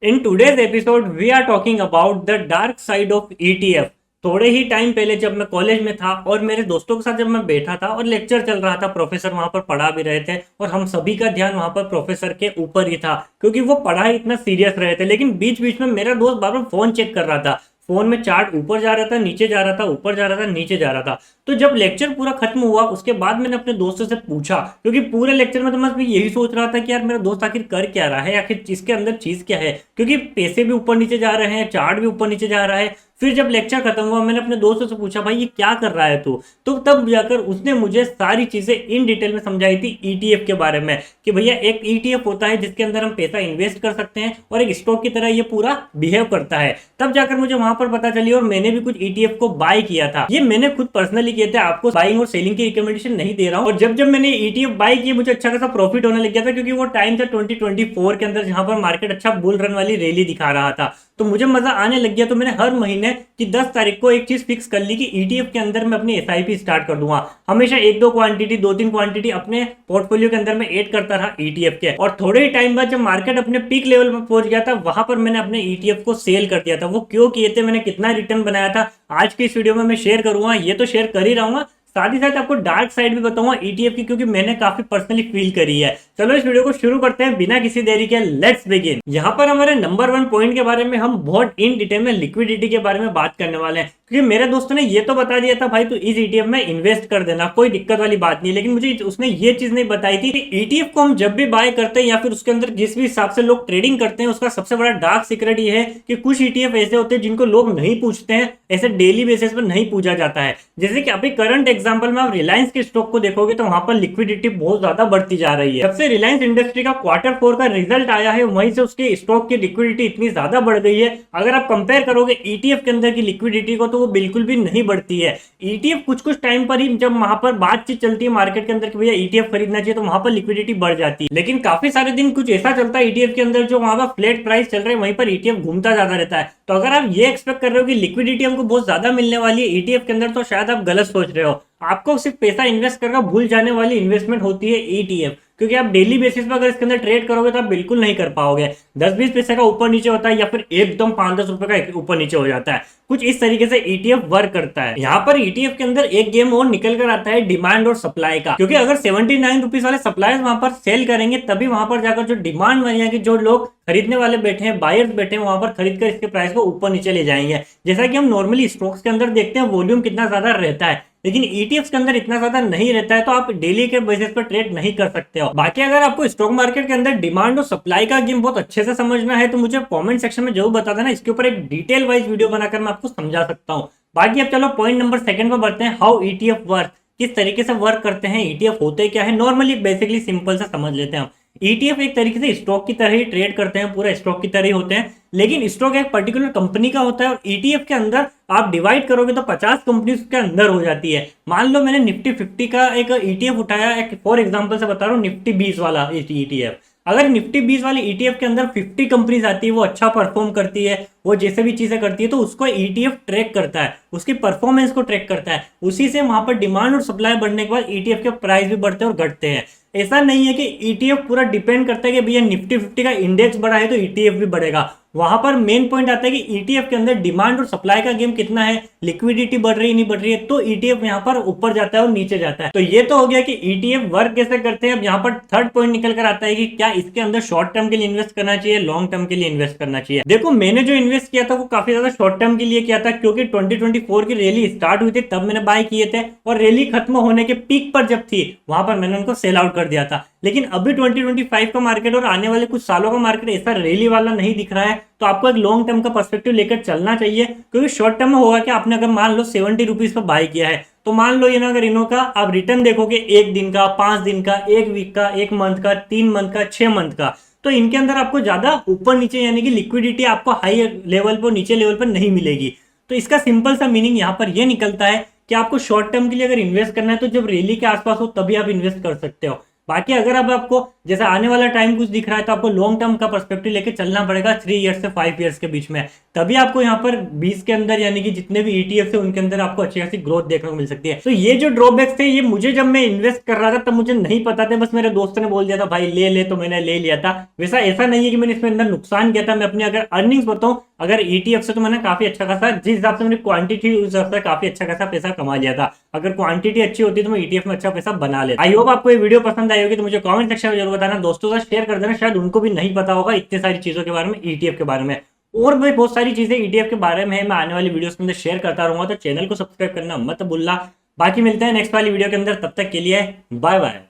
In today's episode, we are talking about the dark side of ETF. थोड़े ही time पहले जब मैं college में था और मेरे दोस्तों के साथ जब मैं बैठा था और लेक्चर चल रहा था, प्रोफेसर वहां पर पढ़ा भी रहे थे और हम सभी का ध्यान वहां पर प्रोफेसर के ऊपर ही था क्योंकि वो पढ़ाई इतना सीरियस रहे थे। लेकिन बीच बीच में मेरा दोस्त बार बार फोन चेक कर रहा था। फोन में चार्ट ऊपर जा रहा था, नीचे जा रहा था, ऊपर जा रहा था, नीचे जा रहा था। तो जब लेक्चर पूरा खत्म हुआ उसके बाद मैंने अपने दोस्तों से पूछा, क्योंकि पूरे लेक्चर में तो मैं यही सोच रहा था कि यार मेरा दोस्त आखिर कर क्या रहा है, आखिर इसके अंदर चीज क्या है, क्योंकि पैसे भी ऊपर नीचे जा रहे हैं, चार्ट भी ऊपर नीचे जा रहा है। फिर जब लेक्चर खत्म हुआ मैंने अपने दोस्तों से पूछा, भाई ये क्या कर रहा है तू? तो तब जाकर उसने मुझे सारी चीजें इन डिटेल में समझाई थी ईटीएफ के बारे में, कि भैया एक ईटीएफ होता है जिसके अंदर हम पैसा इन्वेस्ट कर सकते हैं और एक स्टॉक की तरह ये पूरा बिहेव करता है। तब जाकर मुझे वहां पर पता चली और मैंने भी कुछ ईटीएफ को बाय किया था। ये मैंने खुद पर्सनली किए थे, आपको बाइंग और सेलिंग की रिकमेंडेशन नहीं दे रहा हूँ। और जब जब मैंने ईटीएफ बाय किए मुझे अच्छा खासा प्रॉफिट होने लग गया था, क्योंकि वो टाइम था 2024 के अंदर जहां पर मार्केट अच्छा बुल रन वाली रैली दिखा रहा था। तो मुझे मजा आने लग गया। तो मैंने हर महीने की 10 तारीख को एक चीज फिक्स कर ली कि ईटीएफ के अंदर मैं अपनी एसआईपी स्टार्ट कर दूंगा। हमेशा एक दो क्वांटिटी, दो तीन क्वांटिटी अपने पोर्टफोलियो के अंदर में ऐड करता रहा ईटीएफ के। और थोड़े ही टाइम बाद जब मार्केट अपने पीक लेवल पर पहुंच गया था वहां पर मैंने अपने ईटीएफ को सेल कर दिया था। वो क्यों किए थे, मैंने कितना रिटर्न बनाया था, आज की इस वीडियो में मैं शेयर करूंगा। ये तो शेयर कर ही रहूंगा, साथ ही साथ आपको डार्क साइड भी बताऊंगा ईटीएफ की, क्योंकि मैंने काफी पर्सनली फील करी है। चलो इस वीडियो को शुरू करते हैं बिना किसी देरी के। Let's begin. यहाँ पर हमारे नंबर 1 पॉइंट के बारे में हम बहुत इन डिटेल में लिक्विडिटी के बारे में बात करने वाले हैं, क्योंकि मेरे दोस्तों ने ये तो बता दिया था भाई तू इस ईटीएफ में इन्वेस्ट कर देना, कोई दिक्कत वाली बात नहीं है। लेकिन मुझे उसने ये चीज नहीं बताई थी कि ईटीएफ को हम जब भी बाय करते हैं या फिर उसके अंदर जिस भी हिसाब से लोग ट्रेडिंग करते हैं उसका सबसे बड़ा डार्क सीक्रेट ये है कि कुछ ईटीएफ ऐसे होते हैं जिनको लोग नहीं पूछते हैं, ऐसे डेली बेसिस पर नहीं पूछा जाता है। जैसे कि अभी करंट एग्जांपल में आप रिलायंस के स्टॉक को देखोगे तो वहां पर लिक्विडिटी बहुत ज्यादा बढ़ती जा रही है। सबसे रिलायंस इंडस्ट्री का Q4 का रिजल्ट आया है, वहीं से उसके स्टॉक की लिक्विडिटी इतनी ज्यादा बढ़ गई है। अगर आप कंपेयर करोगे ईटीएफ के अंदर की लिक्विडिटी को तो वो बिल्कुल भी नहीं बढ़ती है। ईटीएफ कुछ कुछ टाइम पर ही जब वहां पर बातचीत चलती है मार्केट के अंदर कि भैया ईटीएफ खरीदना चाहिए तो वहां पर लिक्विडिटी बढ़ जाती है। लेकिन काफी सारे दिन कुछ ऐसा चलता है ईटीएफ के अंदर जो वहां पर फ्लैट प्राइस चल रहा है वहीं पर ईटीएफ घूमता ज्यादा रहता है। तो अगर आप ये एक्सपेक्ट कर रहे हो कि लिक्विडिटी हमको बहुत ज्यादा मिलने वाली है ईटीएफ के अंदर, तो शायद आप गलत सोच रहे हो। आपको सिर्फ पैसा इन्वेस्ट करके भूल जाने वाली इन्वेस्टमेंट होती है ईटीएफ, क्योंकि आप डेली बेसिस पर अगर इसके अंदर ट्रेड करोगे तो आप बिल्कुल नहीं कर पाओगे। 10-20 पैसे का ऊपर नीचे होता है या फिर एकदम 5-10 रुपए का ऊपर नीचे हो जाता है। कुछ इस तरीके से ईटीएफ वर्क करता है। यहाँ पर ईटीएफ के अंदर एक गेम और निकल कर आता है डिमांड और सप्लाई का, क्योंकि अगर 79 रुपीज वाले सप्लायर्स वहां पर सेल करेंगे तभी वहां पर जाकर जो डिमांड बनेगी, जो लोग खरीदने वाले बैठे हैं, बायर्स बैठे हैं, वहां पर खरीद कर इसके प्राइस को ऊपर नीचे ले जाएंगे। जैसा कि हम नॉर्मली स्टॉक्स के अंदर देखते हैं वॉल्यूम कितना ज्यादा रहता है, लेकिन ईटीएफ के अंदर इतना ज्यादा नहीं रहता है, तो आप डेली के बेसिस पर ट्रेड नहीं कर सकते हो। बाकी अगर आपको स्टॉक मार्केट के अंदर डिमांड और सप्लाई का गेम बहुत अच्छे से समझना है तो मुझे कमेंट सेक्शन में जरूर बता देना, इसके ऊपर एक डिटेल वाइज वीडियो बनाकर मैं आपको समझा सकता हूँ। बाकी अब चलो पॉइंट नंबर 2 पर बढ़ते हैं, हाउ ईटीएफ वर्क, किस तरीके से वर्क करते हैं, ईटीएफ होते क्या है। नॉर्मली बेसिकली सिंपल से समझ लेते हैं हम। ईटीएफ एक तरीके से स्टॉक की तरह ही ट्रेड करते हैं, पूरा स्टॉक की तरह ही होते हैं, लेकिन स्टॉक एक पर्टिकुलर कंपनी का होता है और ईटीएफ के अंदर आप डिवाइड करोगे तो 50 कंपनी उसके अंदर हो जाती है। मान लो मैंने निफ्टी 50 का एक ईटीएफ उठाया, एक फॉर एग्जांपल से बता रहा हूँ, निफ्टी 20 वाला ईटीएफ। अगर निफ्टी 20 वाली ईटीएफ के अंदर 50 कंपनीज आती है, वो अच्छा परफॉर्म करती है, वो जैसे भी चीजें करती है, तो उसको ईटीएफ ट्रैक करता है, उसकी परफॉर्मेंस को ट्रैक करता है। उसी से वहां पर डिमांड और सप्लाई बढ़ने के बाद ईटीएफ के प्राइस भी बढ़ते हैं और घटते हैं। ऐसा नहीं है कि ईटीएफ पूरा डिपेंड करता है कि भैया निफ्टी 50 का इंडेक्स बढ़ा है तो ईटीएफ भी बढ़ेगा। वहां पर मेन पॉइंट आता है कि ईटीएफ के अंदर डिमांड और सप्लाई का गेम कितना है, लिक्विडिटी बढ़ रही है नहीं बढ़ रही है, तो ईटीएफ यहाँ पर ऊपर जाता है और नीचे जाता है। तो ये तो हो गया कि ईटीएफ वर्क कैसे करते हैं। अब यहाँ पर थर्ड पॉइंट निकल कर आता है कि क्या इसके अंदर शॉर्ट टर्म के लिए इन्वेस्ट करना चाहिए, लॉन्ग टर्म के लिए इन्वेस्ट करना चाहिए। देखो मैंने जो इन्वेस्ट किया था वो काफी ज्यादा शॉर्ट टर्म के लिए किया था, क्योंकि 2024 की रैली स्टार्ट हुई थी तब मैंने बाय किए थे, और रैली खत्म होने के पीक पर जब थी वहां पर मैंने उनको सेल आउट कर दिया था। लेकिन अभी 2025 का मार्केट और आने वाले कुछ सालों का मार्केट ऐसा रैली वाला नहीं दिख रहा है, तो आपको एक लॉन्ग टर्म का पर्सपेक्टिव लेकर चलना चाहिए। क्योंकि शॉर्ट टर्म में होगा कि आपने अगर मान लो 70 रुपीज पर बाय किया है, तो मान लो ये ना अगर इन्हों का आप रिटर्न देखोगे 1 दिन का, 5 दिन का, 1 वीक का, 1 मंथ का, 3 मंथ का, 6 मंथ का, तो इनके अंदर आपको ज्यादा ऊपर नीचे यानी कि लिक्विडिटी आपको हाई लेवल पर नीचे लेवल पर नहीं मिलेगी। तो इसका सिंपल सा मीनिंग यहाँ पर यह निकलता है कि आपको शॉर्ट टर्म के लिए अगर इन्वेस्ट करना है तो जब रैली के आसपास हो तभी आप इन्वेस्ट कर सकते हो। बाकी अगर अब आपको जैसे आने वाला टाइम कुछ दिख रहा है तो आपको लॉन्ग टर्म का पर्सपेक्टिव लेके चलना पड़ेगा 3 ईयर्स से 5 ईयर्स के बीच में, तभी आपको यहाँ पर 20 के अंदर यानी कि जितने भी ईटीएफ है उनके अंदर आपको अच्छी खासी ग्रोथ देखने को मिल सकती है। तो ये जो ड्रॉबैक्स थे ये मुझे जब मैं इन्वेस्ट कर रहा था तब मुझे नहीं पता थे, बस मेरे दोस्त ने बोल दिया था भाई ले ले, तो मैंने ले लिया था। वैसा ऐसा नहीं है कि मैंने इसमें अंदर नुकसान किया था। मैं अपनी अगर अर्निंग्स बताऊं अगर ईटीएफ से, तो मैंने काफी अच्छा खासा, जिस हिसाब से मेरी क्वांटिटी उस हिसाब से काफी अच्छा खासा पैसा कमा लिया था। अगर क्वांटिटी अच्छी होती तो मैं ईटीएफ में अच्छा पैसा बना लेता। आई होप आपको ये वीडियो पसंद आई होगी, तो मुझे कमेंट सेक्शन में जरूर बताना, दोस्तों के साथ शेयर कर देना, शायद उनको भी नहीं पता होगा इतने सारी चीजों के बारे में, ईटीएफ के बारे में। और भी बहुत सारी चीजें ईटीएफ के बारे में है, मैं आने वाली वीडियोस के अंदर शेयर करता रहूंगा, तो चैनल को सब्सक्राइब करना मत भूलना। बाकी मिलते हैं नेक्स्ट वाली वीडियो के अंदर, तब तक के लिए बाय बाय।